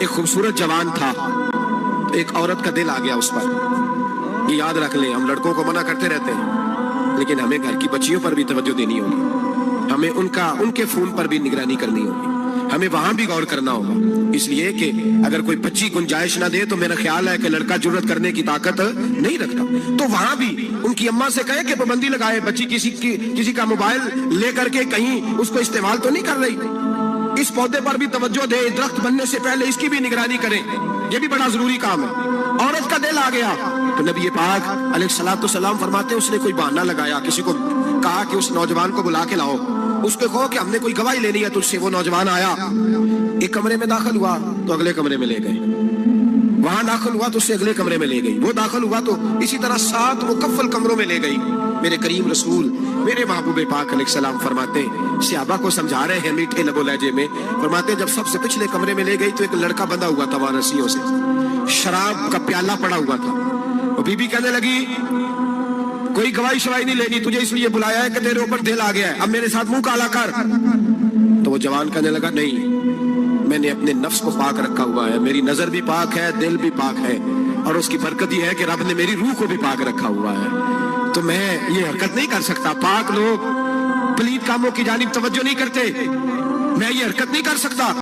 ایک خوبصورت جوان تھا، ایک عورت کا دل آ گیا اس پر۔ یہ یاد رکھ لیں، ہم لڑکوں کو منع کرتے رہتے ہیں، لیکن ہمیں گھر کی بچیوں پر بھی توجہ دینی ہوگی، ہمیں ان کے فون پر بھی نگرانی کرنی ہوگی، ہمیں وہاں بھی غور کرنا ہوگا۔ اس لیے کہ اگر کوئی بچی گنجائش نہ دے تو میرا خیال ہے کہ لڑکا جرأت کرنے کی طاقت نہیں رکھتا، تو وہاں بھی ان کی اماں سے کہے کہ پابندی لگائے، بچی کسی کا موبائل لے کر کے کہیں اس کو استعمال تو نہیں کر رہی، اس پودے پر بھی توجہ دے، درخت بننے سے پہلے اس کی بھی نگرانی کریں، یہ بھی بڑا ضروری کام ہے۔ عورت کا دل آ گیا تو نبی پاک علیہ الصلوۃ والسلام فرماتے ہیں اس نے کوئی بہانہ لگایا، کسی کو کہا کہ اس نوجوان کو بلا کے لاؤ، اس کو کہو کہ ہم نے کوئی گواہی لینی ہے تجھ سے۔ وہ نوجوان آیا، ایک کمرے میں داخل ہوا تو اگلے کمرے میں لے گئے، وہاں داخل ہوا تو اس سے اگلے کمرے میں لے گئی، وہ داخل ہوا تو اسی طرح 7 مکفل کمروں میں لے گئی۔ میرے کریم رسول میرے محبوب پاک علیہ السلام فرماتے صحابہ کو سمجھا رہے ہیں میٹھے لب و لہجے میں، فرماتے جب سب سے پچھلے کمرے میں لے گئی تو ایک لڑکا بندھا ہوا تھا وہاں رسیوں سے، شراب کا پیالہ پڑا ہوا تھا۔ اور بی بی کہنے لگی کوئی گواہی شواہی نہیں لینی، تجھے اس لیے بلایا ہے کہ تیرے اوپر دل آ گیا ہے، اب میرے ساتھ منہ کالا کر۔ تو وہ جوان کہنے لگا نہیں، میں نے اپنے نفس کو پاک رکھا ہوا ہے، میری نظر بھی پاک ہے، دل بھی پاک ہے، اور اس کی برکت یہ ہے کہ رب نے میری روح کو بھی پاک رکھا ہوا ہے، تو میں یہ حرکت نہیں کر سکتا۔ پاک لوگ پلید کاموں کی جانب توجہ نہیں کرتے، میں یہ حرکت نہیں کر سکتا۔